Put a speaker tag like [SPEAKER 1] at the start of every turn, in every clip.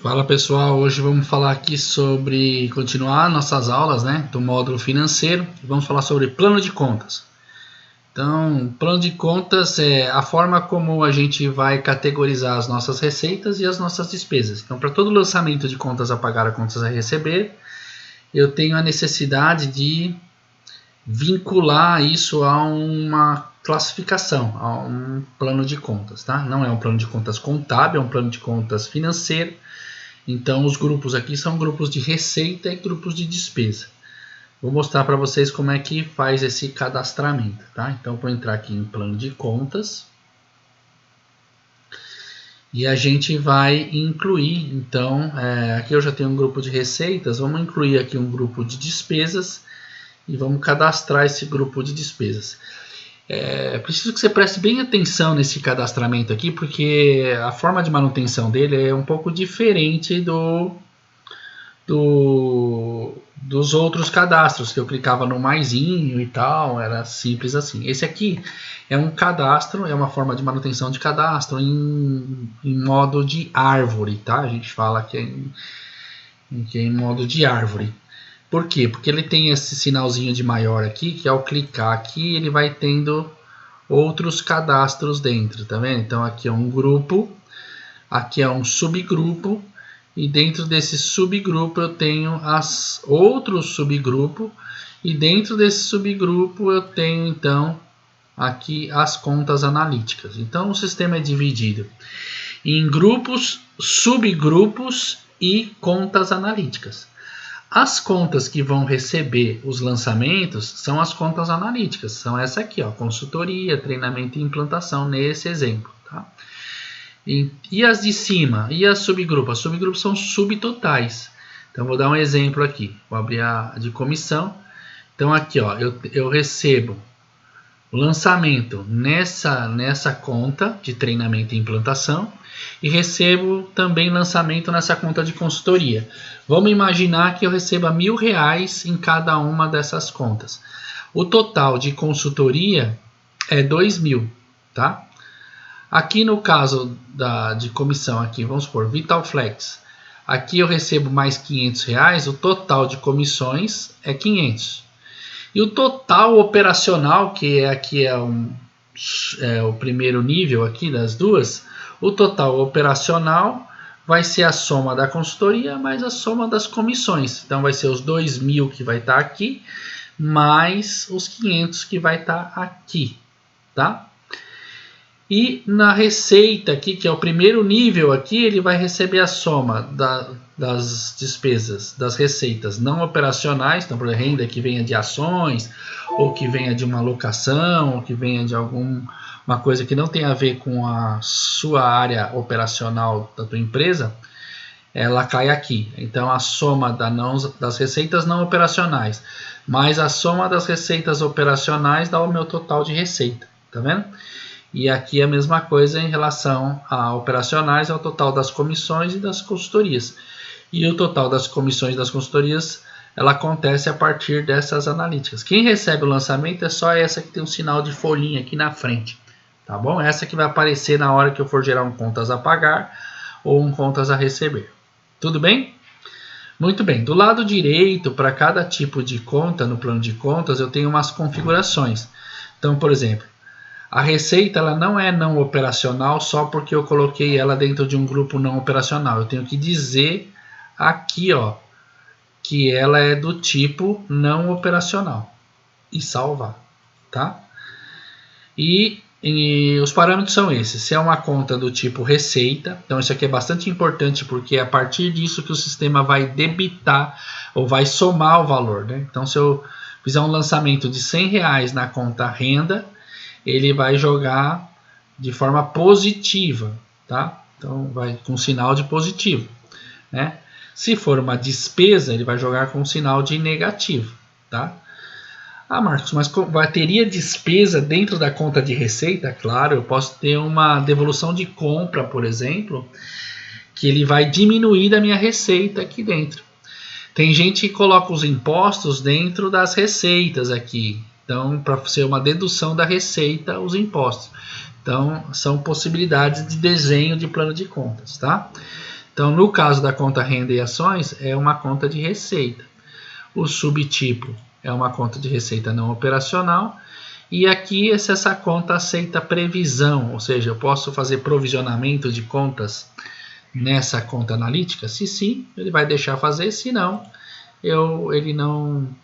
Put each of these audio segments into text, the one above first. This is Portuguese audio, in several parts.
[SPEAKER 1] Fala pessoal, hoje vamos falar aqui sobre continuar nossas aulas, do módulo financeiro. Vamos falar sobre plano de contas. Então, plano de contas é a forma como a gente vai categorizar as nossas receitas e as nossas despesas. Então, para todo lançamento de contas a pagar a contas a receber, eu tenho a necessidade de vincular isso a uma classificação, a um plano de contas, tá? Não é um plano de contas contábil, é um plano de contas financeiro. Então, os grupos aqui são grupos de receita e grupos de despesa. Vou mostrar para vocês como é que faz esse cadastramento, tá? Então, vou entrar aqui em plano de contas. E a gente vai incluir, então, aqui eu já tenho um grupo de receitas, vamos incluir aqui um grupo de despesas e vamos cadastrar esse grupo de despesas. Preciso que você preste bem atenção nesse cadastramento aqui, porque a forma de manutenção dele é um pouco diferente dos outros cadastros, que eu clicava no maisinho e tal, era simples assim. Esse aqui é um cadastro, é uma forma de manutenção de cadastro em modo de árvore, tá? A gente fala que é em modo de árvore. Por quê? Porque ele tem esse sinalzinho de maior aqui, que ao clicar aqui ele vai tendo outros cadastros dentro, tá vendo? Então aqui é um grupo, aqui é um subgrupo, e dentro desse subgrupo eu tenho outro subgrupo, e dentro desse subgrupo eu tenho então aqui as contas analíticas. Então o sistema é dividido em grupos, subgrupos e contas analíticas. As contas que vão receber os lançamentos são as contas analíticas, são essa aqui, ó, consultoria, treinamento e implantação, nesse exemplo. Tá? E as de cima, e as subgrupos? As subgrupos são subtotais. Então, vou dar um exemplo aqui, vou abrir a de comissão. Então, aqui, ó, eu recebo o lançamento nessa conta de treinamento e implantação e recebo também lançamento nessa conta de consultoria. Vamos imaginar que eu receba R$1.000 em cada uma dessas contas. O total de consultoria é 2.000, tá? Aqui no caso de comissão, aqui, vamos supor, Vitalflex. Aqui eu recebo mais R$500, o total de comissões é 500. E o total operacional, que aqui é o primeiro nível aqui das duas, o total operacional vai ser a soma da consultoria mais a soma das comissões. Então vai ser os 2.000 que vai estar aqui, mais os 500 que vai estar aqui, tá? E na receita aqui, que é o primeiro nível aqui, ele vai receber a soma das despesas, das receitas não operacionais, então por renda que venha de ações, ou que venha de uma locação, ou que venha de alguma coisa que não tem a ver com a sua área operacional da tua empresa, ela cai aqui. Então a soma das receitas não operacionais, mais a soma das receitas operacionais dá o meu total de receita, tá vendo? E aqui a mesma coisa em relação a operacionais, é o total das comissões e das consultorias. E o total das comissões e das consultorias, ela acontece a partir dessas analíticas. Quem recebe o lançamento é só essa que tem um sinal de folhinha aqui na frente, tá bom? Essa que vai aparecer na hora que eu for gerar um contas a pagar ou um contas a receber. Tudo bem? Muito bem. Do lado direito, para cada tipo de conta no plano de contas, eu tenho umas configurações. Então, por exemplo, a receita ela não é não operacional só porque eu coloquei ela dentro de um grupo não operacional. Eu tenho que dizer aqui, ó, que ela é do tipo não operacional e salvar, tá? E os parâmetros são esses. Se é uma conta do tipo receita, então isso aqui é bastante importante porque é a partir disso que o sistema vai debitar ou vai somar o valor, né? Então se eu fizer um lançamento de R$100 na conta renda, ele vai jogar de forma positiva, tá? Então vai com sinal de positivo, né? Se for uma despesa, ele vai jogar com sinal de negativo, tá? Ah, Marcos, mas teria despesa dentro da conta de receita? Claro, eu posso ter uma devolução de compra, por exemplo, que ele vai diminuir da minha receita aqui dentro. Tem gente que coloca os impostos dentro das receitas aqui. Então, para ser uma dedução da receita, os impostos. Então, são possibilidades de desenho de plano de contas, tá? Então, no caso da conta renda e ações, é uma conta de receita. O subtipo é uma conta de receita não operacional. E aqui, se essa conta aceita previsão, ou seja, eu posso fazer provisionamento de contas nessa conta analítica? Se sim, ele vai deixar fazer, se não, ele não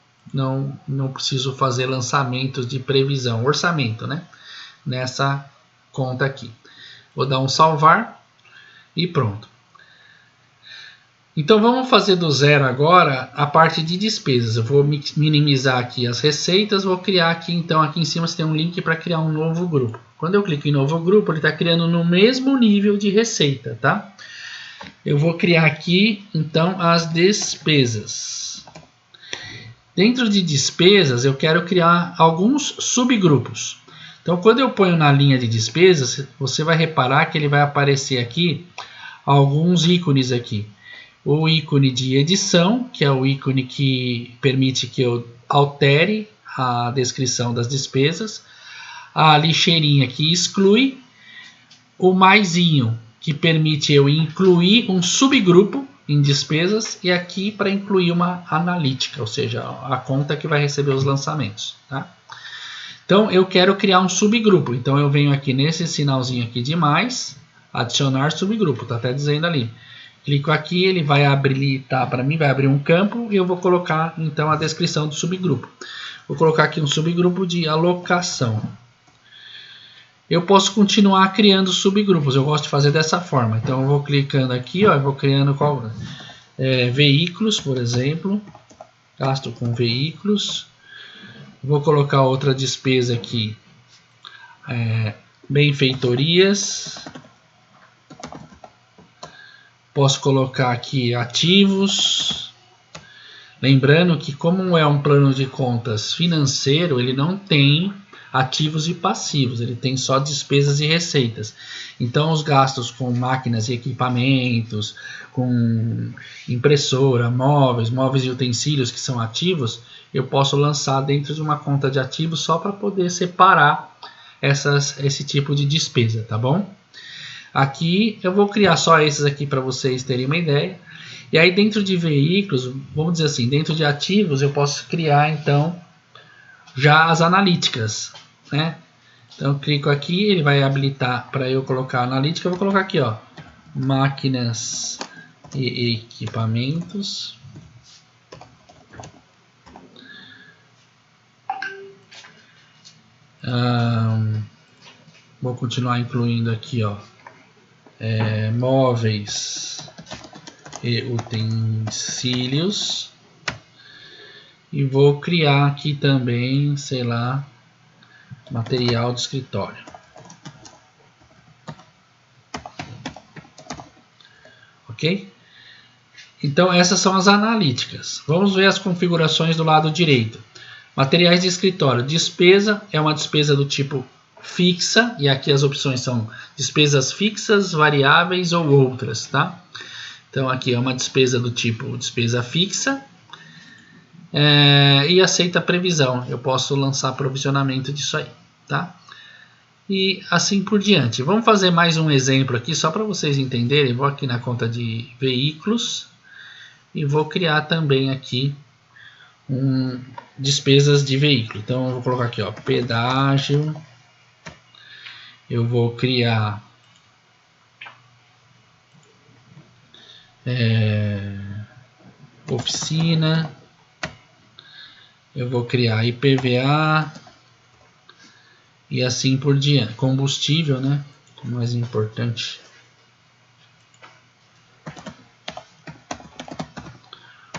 [SPEAKER 1] preciso fazer lançamentos de previsão, orçamento, né? Nessa conta aqui. Vou dar um salvar e pronto. Então vamos fazer do zero agora a parte de despesas. Eu vou minimizar aqui as receitas, vou criar aqui, então aqui em cima você tem um link para criar um novo grupo. Quando eu clico em novo grupo, ele está criando no mesmo nível de receita, tá? Eu vou criar aqui, então, as despesas. Dentro de despesas, eu quero criar alguns subgrupos. Então, quando eu ponho na linha de despesas, você vai reparar que ele vai aparecer aqui alguns ícones aqui. O ícone de edição, que é o ícone que permite que eu altere a descrição das despesas. A lixeirinha que exclui. O maisinho, que permite eu incluir um subgrupo em despesas. E aqui para incluir uma analítica, ou seja, a conta que vai receber os lançamentos. Tá? Então eu quero criar um subgrupo. Então eu venho aqui nesse sinalzinho aqui de mais, adicionar subgrupo, está até dizendo ali. Clico aqui, ele vai habilitar para mim, vai abrir um campo e eu vou colocar então a descrição do subgrupo. Vou colocar aqui um subgrupo de alocação. Eu posso continuar criando subgrupos, eu gosto de fazer dessa forma. Então eu vou clicando aqui, ó, eu vou criando veículos, por exemplo. Gasto com veículos. Vou colocar outra despesa aqui, benfeitorias. Posso colocar aqui ativos. Lembrando que como é um plano de contas financeiro, ele não tem ativos e passivos, ele tem só despesas e receitas. Então os gastos com máquinas e equipamentos, com impressora, móveis e utensílios que são ativos, eu posso lançar dentro de uma conta de ativos só para poder separar esse tipo de despesa, tá bom? Aqui eu vou criar só esses aqui para vocês terem uma ideia. E aí dentro de veículos, vamos dizer assim, dentro de ativos eu posso criar então já as analíticas, né? Então eu clico aqui, ele vai habilitar para eu colocar a analítica. Eu vou colocar aqui, ó, máquinas e equipamentos. Vou continuar incluindo aqui, ó, móveis e utensílios. E vou criar aqui também, sei lá, material de escritório. Ok? Então essas são as analíticas. Vamos ver as configurações do lado direito. Materiais de escritório. Despesa é uma despesa do tipo fixa. E aqui as opções são despesas fixas, variáveis ou outras, tá? Então aqui é uma despesa do tipo despesa fixa. E aceita previsão. Eu posso lançar provisionamento disso aí, tá? E assim por diante. Vamos fazer mais um exemplo aqui só para vocês entenderem. Vou aqui na conta de veículos e vou criar também aqui despesas de veículo. Então eu vou colocar aqui, ó, pedágio. Eu vou criar oficina. Eu vou criar IPVA e assim por diante. Combustível, né? O mais importante.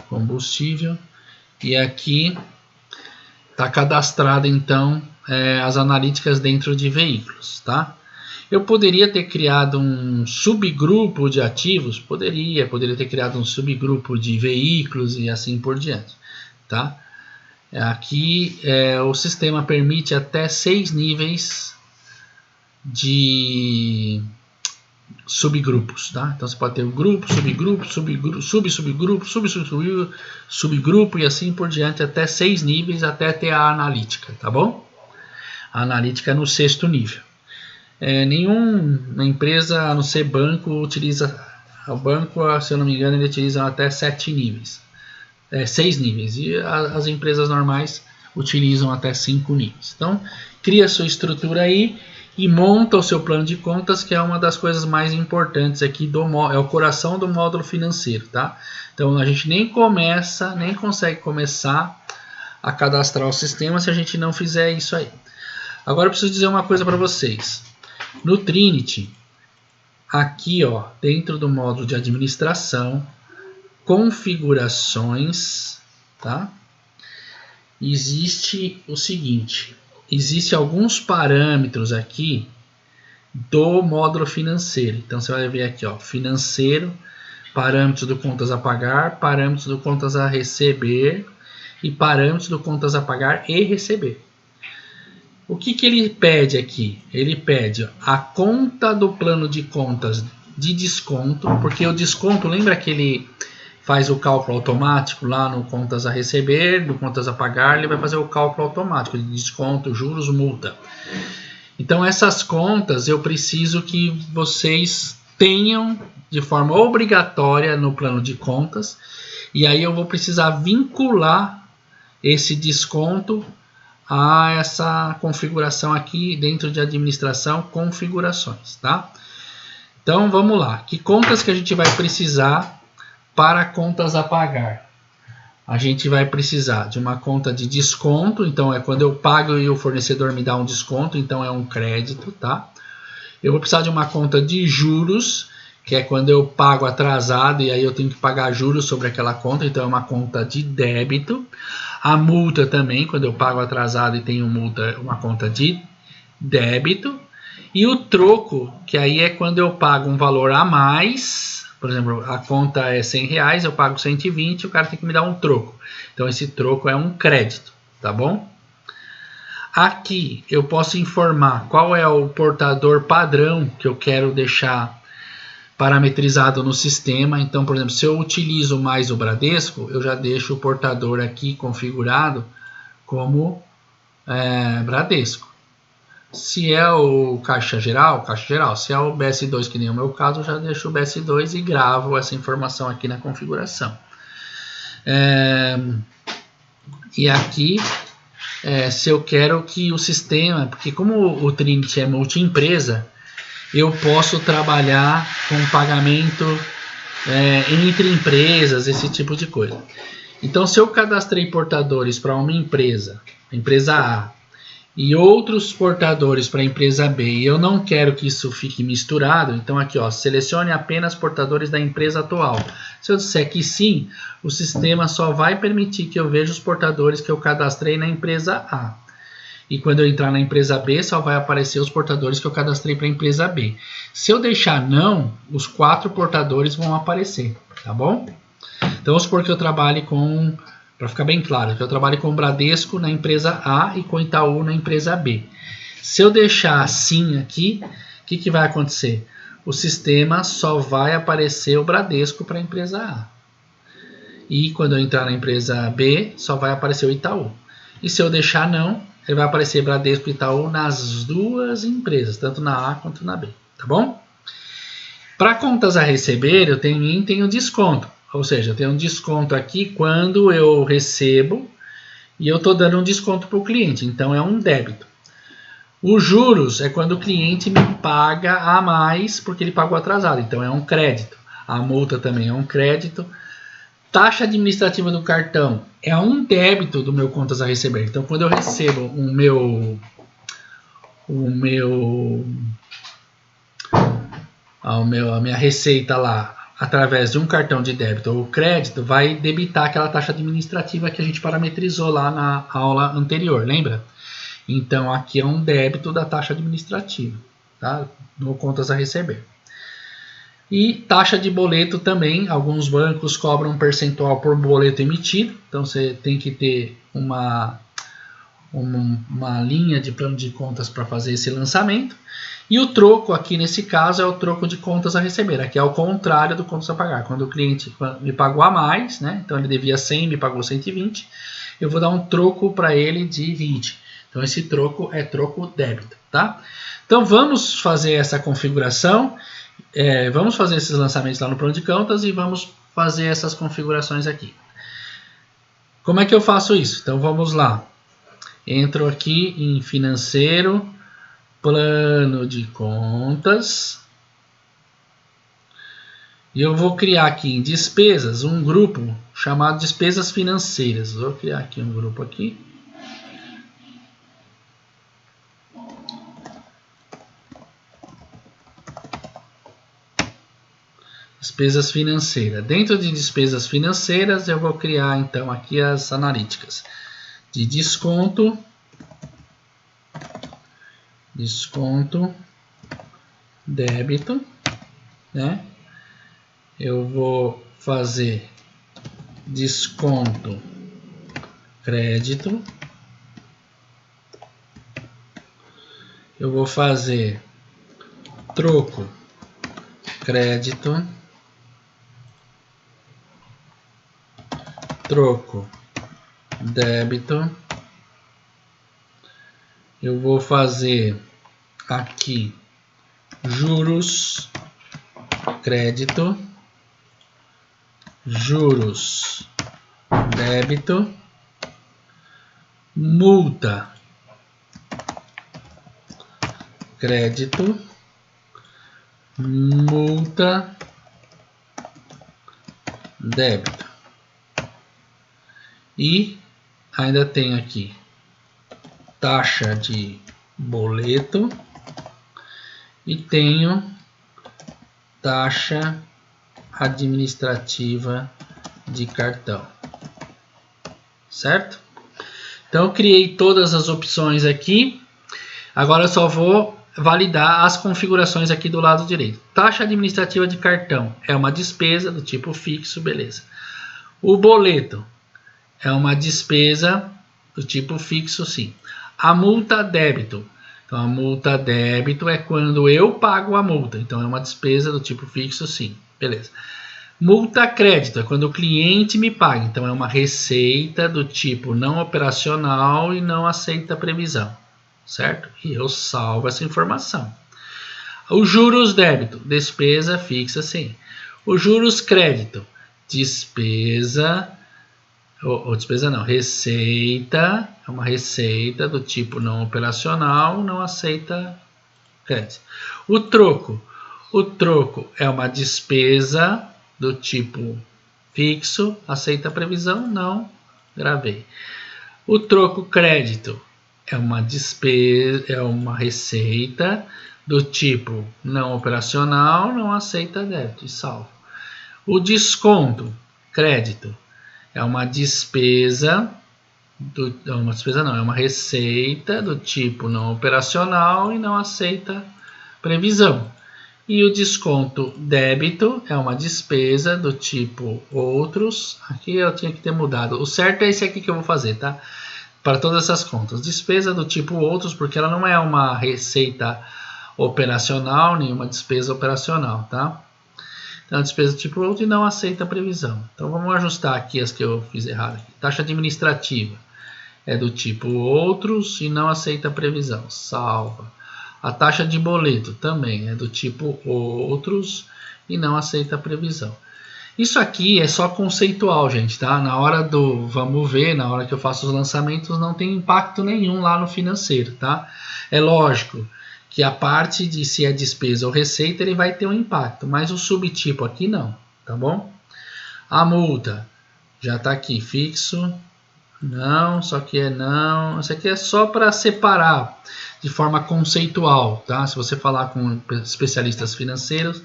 [SPEAKER 1] Combustível. E aqui está cadastrado então as analíticas dentro de veículos, tá? Eu poderia ter criado um subgrupo de ativos, poderia ter criado um subgrupo de veículos e assim por diante, tá? Aqui o sistema permite até 6 níveis de subgrupos, tá? Então você pode ter um grupo, subgrupo, subgrupo e assim por diante, até 6 níveis, até ter a analítica, tá bom? A analítica é no 6º nível. Nenhuma empresa, a não ser banco, utiliza O banco, se eu não me engano, ele utiliza até 7 níveis. 6 níveis. E as empresas normais utilizam até 5 níveis. Então, cria a sua estrutura aí e monta o seu plano de contas, que é uma das coisas mais importantes aqui é o coração do módulo financeiro, tá? Então, a gente nem consegue começar a cadastrar o sistema se a gente não fizer isso aí. Agora eu preciso dizer uma coisa para vocês. No Trinity, aqui, ó, dentro do módulo de administração, configurações, tá? Existe o seguinte, existe alguns parâmetros aqui do módulo financeiro. Então você vai ver aqui, ó, financeiro, parâmetros do contas a pagar, parâmetros do contas a receber e parâmetros do contas a pagar e receber. O que ele pede aqui? Ele pede a conta do plano de contas de desconto, porque o desconto, lembra que ele faz o cálculo automático lá no contas a receber, no contas a pagar, ele vai fazer o cálculo automático de desconto, juros, multa. Então essas contas eu preciso que vocês tenham de forma obrigatória no plano de contas, e aí eu vou precisar vincular esse desconto a essa configuração aqui dentro de administração, configurações, tá? Então vamos lá, que contas que a gente vai precisar para contas a pagar? A gente vai precisar de uma conta de desconto, então é quando eu pago e o fornecedor me dá um desconto, então é um crédito, tá? Eu vou precisar de uma conta de juros, que é quando eu pago atrasado e aí eu tenho que pagar juros sobre aquela conta, então é uma conta de débito. A multa também, quando eu pago atrasado e tenho multa, uma conta de débito. E o troco, que aí é quando eu pago um valor a mais, por exemplo, a conta é R$100, eu pago 120, o cara tem que me dar um troco. Então esse troco é um crédito, tá bom? Aqui eu posso informar qual é o portador padrão que eu quero deixar parametrizado no sistema. Então, por exemplo, se eu utilizo mais o Bradesco, eu já deixo o portador aqui configurado como Bradesco. Se é o Caixa Geral, Caixa Geral. Se é o BS2, que nem o meu caso, eu já deixo o BS2 e gravo essa informação aqui na configuração. E aqui, se eu quero que o sistema, porque como o Trinity é multi-empresa, eu posso trabalhar com pagamento entre empresas, esse tipo de coisa. Então, se eu cadastrei portadores para uma empresa, empresa A, e outros portadores para a empresa B, e eu não quero que isso fique misturado, então aqui, ó, selecione apenas portadores da empresa atual. Se eu disser que sim, o sistema só vai permitir que eu veja os portadores que eu cadastrei na empresa A. E quando eu entrar na empresa B, só vai aparecer os portadores que eu cadastrei para a empresa B. Se eu deixar não, os 4 portadores vão aparecer, tá bom? Então, vamos supor que eu trabalhe com, para ficar bem claro, que eu trabalhe com o Bradesco na empresa A e com o Itaú na empresa B. Se eu deixar sim aqui, o que vai acontecer? O sistema só vai aparecer o Bradesco para a empresa A. E quando eu entrar na empresa B, só vai aparecer o Itaú. E se eu deixar não, ele vai aparecer Bradesco e Itaú nas duas empresas, tanto na A quanto na B, tá bom? Para contas a receber, eu tenho desconto, ou seja, eu tenho um desconto aqui quando eu recebo e eu estou dando um desconto para o cliente, então é um débito. Os juros é quando o cliente me paga a mais porque ele pagou atrasado, então é um crédito. A multa também é um crédito. Taxa administrativa do cartão é um débito do meu contas a receber. Então, quando eu recebo a minha receita lá através de um cartão de débito ou crédito, vai debitar aquela taxa administrativa que a gente parametrizou lá na aula anterior, lembra? Então, aqui é um débito da taxa administrativa, tá? No contas a receber. E taxa de boleto também, alguns bancos cobram um percentual por boleto emitido, então você tem que ter uma linha de plano de contas para fazer esse lançamento. E o troco aqui nesse caso é o troco de contas a receber, aqui é o contrário do contas a pagar, quando o cliente me pagou a mais, né? Então ele devia 100, me pagou 120, eu vou dar um troco para ele de 20, então esse troco é troco débito, tá? Então vamos fazer essa configuração. Vamos fazer esses lançamentos lá no Plano de Contas e vamos fazer essas configurações aqui. Como é que eu faço isso? Então vamos lá. Entro aqui em financeiro, plano de contas. E eu vou criar aqui em despesas um grupo chamado despesas financeiras. Vou criar aqui um grupo aqui. Despesas financeiras. Dentro de despesas financeiras eu vou criar então aqui as analíticas de desconto, débito, né? Eu vou fazer desconto, crédito. Eu vou fazer troco, crédito, troco, débito. Eu vou fazer aqui juros, crédito, juros, débito, multa, crédito, multa, débito. E ainda tem aqui taxa de boleto e tenho taxa administrativa de cartão, certo? Então eu criei todas as opções aqui. Agora eu só vou validar as configurações aqui do lado direito. Taxa administrativa de cartão é uma despesa do tipo fixo, beleza. O boleto é uma despesa do tipo fixo, sim. A multa débito. Então, a multa débito é quando eu pago a multa. Então, é uma despesa do tipo fixo, sim. Beleza. Multa crédito é quando o cliente me paga. Então, é uma receita do tipo não operacional e não aceita previsão. Certo? E eu salvo essa informação. Os juros débito, despesa fixa, sim. Os juros crédito, despesa... ou despesa não, receita, é uma receita do tipo não operacional, não aceita crédito. O troco é uma despesa do tipo fixo, aceita previsão, não gravei. O troco crédito é uma despesa, é uma receita do tipo não operacional, não aceita débito e salvo. O desconto crédito é uma despesa, é uma receita do tipo não operacional e não aceita previsão. E o desconto débito é uma despesa do tipo outros. Aqui eu tinha que ter mudado. O certo é esse aqui que eu vou fazer, tá? Para todas essas contas. Despesa do tipo outros, porque ela não é uma receita operacional, nem uma despesa operacional, tá? Então, despesa do tipo outro e não aceita a previsão. Então, vamos ajustar aqui as que eu fiz errado. Aqui. Taxa administrativa é do tipo outros e não aceita a previsão. Salva. A taxa de boleto também é do tipo outros e não aceita a previsão. Isso aqui é só conceitual, gente, tá? Na hora do vamos ver, na hora que eu faço os lançamentos, não tem impacto nenhum lá no financeiro, tá? É lógico que a parte de se é despesa ou receita, ele vai ter um impacto, mas o subtipo aqui não, tá bom? A multa já está aqui fixo, não, só que é não, isso aqui é só para separar de forma conceitual, tá? Se você falar com especialistas financeiros,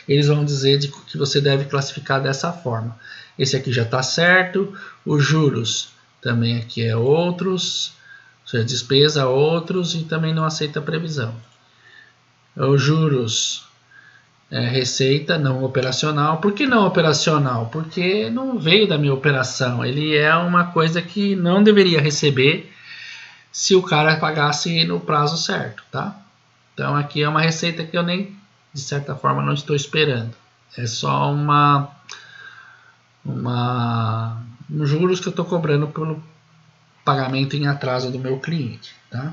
[SPEAKER 1] eles vão dizer que você deve classificar dessa forma. Esse aqui já está certo, os juros também aqui é outros, ou seja, despesa outros e também não aceita previsão. Os juros receita não operacional. Por que não operacional? Porque não veio da minha operação. Ele é uma coisa que não deveria receber se o cara pagasse no prazo certo, tá? Então aqui é uma receita que eu nem, de certa forma, não estou esperando. É só uns juros que eu estou cobrando pelo pagamento em atraso do meu cliente, tá?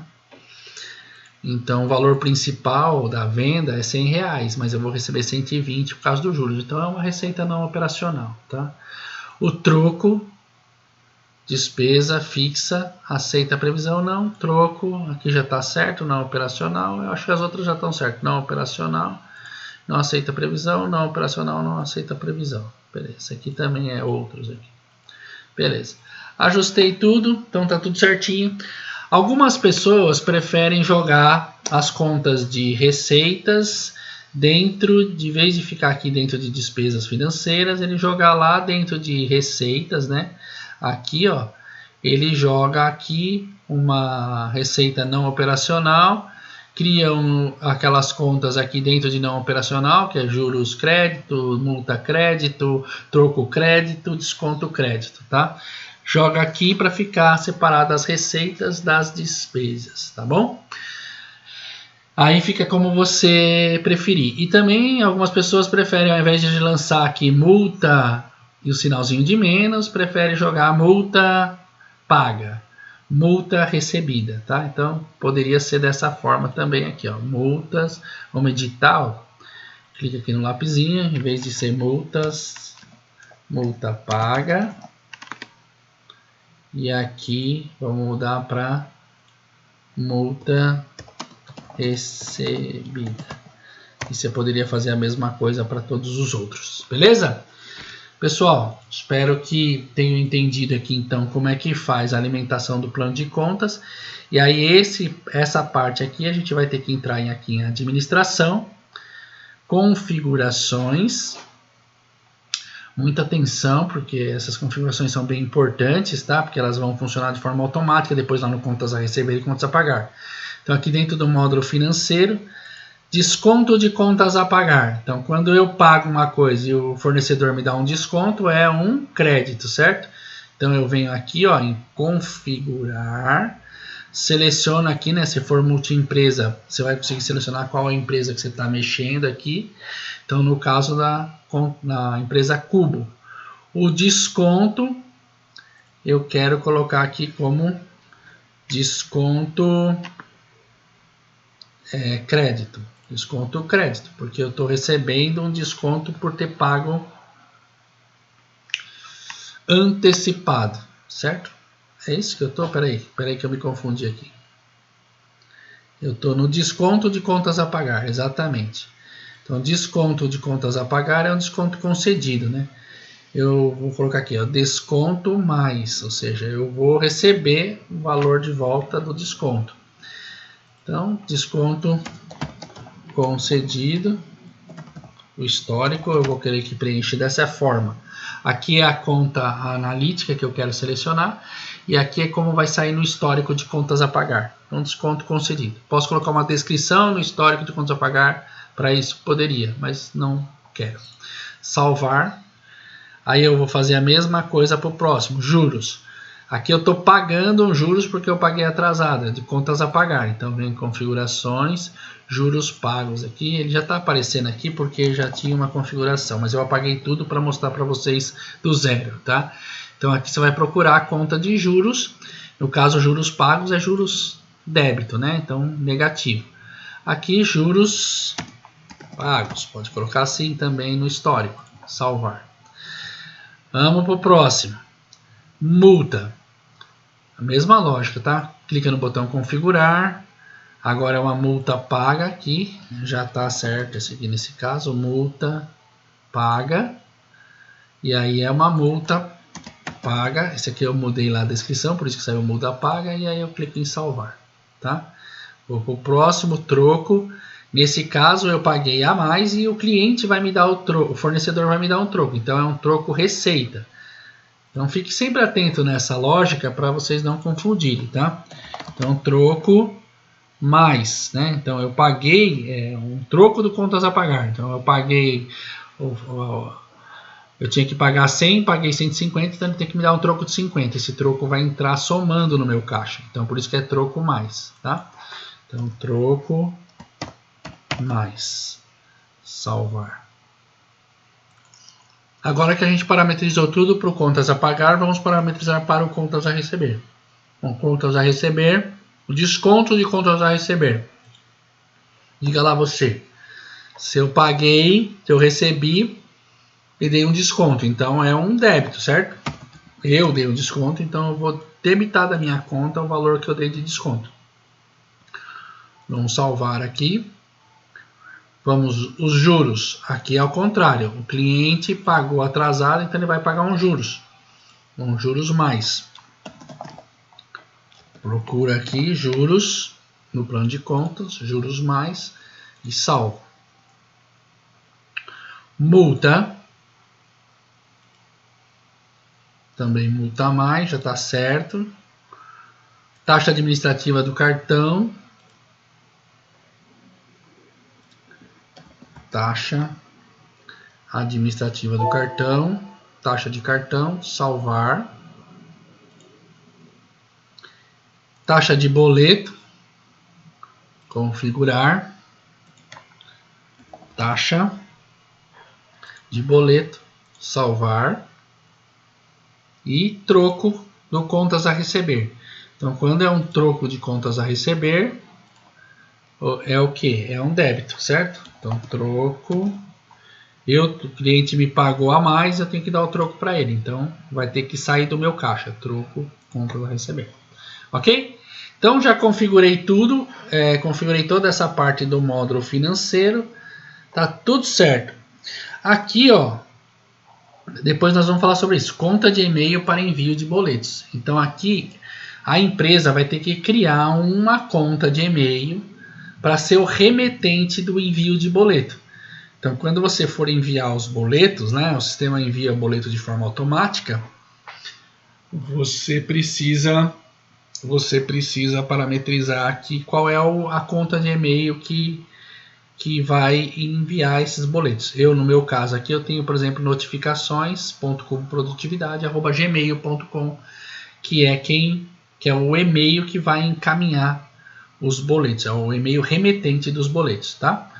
[SPEAKER 1] Então o valor principal da venda é R$100, mas eu vou receber 120 por causa dos juros. Então é uma receita não operacional, tá? O troco, despesa fixa, aceita a previsão, não. Troco, aqui já está certo, não operacional. Eu acho que as outras já estão certas. Não operacional, não aceita a previsão, não operacional, não aceita a previsão. Beleza, aqui também é outros aqui. Beleza. Ajustei tudo, então tá tudo certinho. Algumas pessoas preferem jogar as contas de receitas dentro, de vez de ficar aqui dentro de despesas financeiras, ele jogar lá dentro de receitas, né? Aqui, ó, ele joga aqui uma receita não operacional, cria aquelas contas aqui dentro de não operacional, que é juros crédito, multa crédito, troco crédito, desconto crédito, tá? Joga aqui para ficar separado as receitas das despesas, tá bom? Aí fica como você preferir. E também algumas pessoas preferem, ao invés de lançar aqui multa e o sinalzinho de menos, prefere jogar multa paga, multa recebida, tá? Então poderia ser dessa forma também aqui, ó. Multas, vamos editar, ó. Clica aqui no lapisinho, em vez de ser multas, multa paga. E aqui vamos mudar para multa recebida. E você poderia fazer a mesma coisa para todos os outros, beleza? Pessoal, espero que tenham entendido aqui então como é que faz a alimentação do plano de contas. E aí essa parte aqui a gente vai ter que entrar aqui em administração, configurações. Muita atenção, porque essas configurações são bem importantes, tá? Porque elas vão funcionar de forma automática depois lá no contas a receber e contas a pagar. Então aqui dentro do módulo financeiro, desconto de contas a pagar. Então quando eu pago uma coisa e o fornecedor me dá um desconto, é um crédito, certo? Então eu venho aqui, ó, em configurar, seleciono aqui, né? Se for multiempresa, você vai conseguir selecionar qual é a empresa que você está mexendo aqui. Então no caso na empresa Cubo, o desconto eu quero colocar aqui como desconto crédito. Desconto crédito, porque eu estou recebendo um desconto por ter pago antecipado, certo? É isso que eu estou? Peraí que eu me confundi aqui. Eu estou no desconto de contas a pagar, exatamente. Então, desconto de contas a pagar é um desconto concedido, né? Eu vou colocar aqui, ó, desconto mais, ou seja, eu vou receber o valor de volta do desconto. Então, desconto concedido, o histórico eu vou querer que preencha dessa forma. Aqui é a conta analítica que eu quero selecionar e aqui é como vai sair no histórico de contas a pagar. Então, desconto concedido. Posso colocar uma descrição no histórico de contas a pagar? Para isso poderia, mas não quero. Salvar. Aí eu vou fazer a mesma coisa para o próximo. Juros. Aqui eu estou pagando juros porque eu paguei atrasado, de contas a pagar. Então vem em configurações, juros pagos aqui. Ele já está aparecendo aqui porque já tinha uma configuração, mas eu apaguei tudo para mostrar para vocês do zero, tá? Então aqui você vai procurar a conta de juros. No caso, juros pagos é juros débito, né? Então negativo. Aqui juros pagos, pode colocar assim também no histórico, salvar. Vamos para o próximo, multa, a mesma lógica, tá? Clica no botão configurar, agora é uma multa paga aqui, já está certo esse aqui nesse caso, multa paga, e aí é uma multa paga, esse aqui eu mudei lá a descrição, por isso que saiu multa paga, e aí eu clico em salvar, tá? Vou para o próximo, troco. Nesse caso eu paguei a mais e o cliente vai me dar o troco, o fornecedor vai me dar um troco, então é um troco receita. Então fique sempre atento nessa lógica para vocês não confundirem, tá? Então troco mais, né? Então eu paguei um troco do contas a pagar. Então eu paguei, eu tinha que pagar 100, paguei 150, então ele tem que me dar um troco de 50. Esse troco vai entrar somando no meu caixa. Então por isso que é troco mais, tá? Então troco mais, salvar. Agora que a gente parametrizou tudo para o contas a pagar, vamos parametrizar para o contas a receber. Bom, contas a receber, o desconto de contas a receber. Diga lá você. Se eu paguei, se eu recebi e dei um desconto, então é um débito, certo? Eu dei um desconto, então eu vou debitar da minha conta o valor que eu dei de desconto. Vamos salvar aqui. Vamos, os juros. Aqui é ao contrário. O cliente pagou atrasado, então ele vai pagar uns juros. Uns juros mais. Procura aqui juros no plano de contas, juros mais e salvo. Multa. Também multa mais, já está certo. Taxa administrativa do cartão. Taxa administrativa do cartão. Taxa de cartão, salvar. Taxa de boleto. Configurar. Taxa de boleto, salvar. E troco do contas a receber. Então, quando é um troco de contas a receber, é o que? É um débito, certo? Então, troco. O cliente me pagou a mais, eu tenho que dar o troco para ele. Então, vai ter que sair do meu caixa. Troco, contas a receber. Ok? Então, já configurei tudo. Configurei toda essa parte do módulo financeiro. Tá tudo certo. Aqui, ó. Depois nós vamos falar sobre isso. Conta de e-mail para envio de boletos. Então aqui a empresa vai ter que criar uma conta de e-mail para ser o remetente do envio de boleto. Então quando você for enviar os boletos, né, o sistema envia o boleto de forma automática, você precisa parametrizar aqui qual é a conta de e-mail que vai enviar esses boletos. No meu caso aqui, eu tenho, por exemplo, notificações.produtividade@gmail.com, que é o e-mail que vai encaminhar os boletos, é o e-mail remetente dos boletos, tá?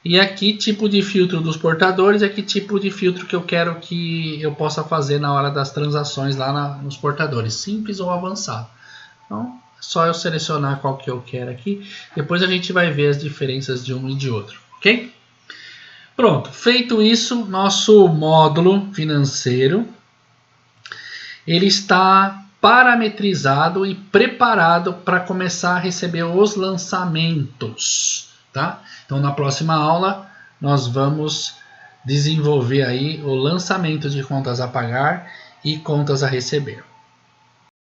[SPEAKER 1] E aqui, tipo de filtro dos portadores, que tipo de filtro que eu quero que eu possa fazer na hora das transações lá nos portadores, simples ou avançado. Então, só eu selecionar qual que eu quero aqui. Depois a gente vai ver as diferenças de um e de outro, ok? Pronto, feito isso, nosso módulo financeiro ele está parametrizado e preparado para começar a receber os lançamentos, tá? Então, na próxima aula, nós vamos desenvolver aí o lançamento de contas a pagar e contas a receber.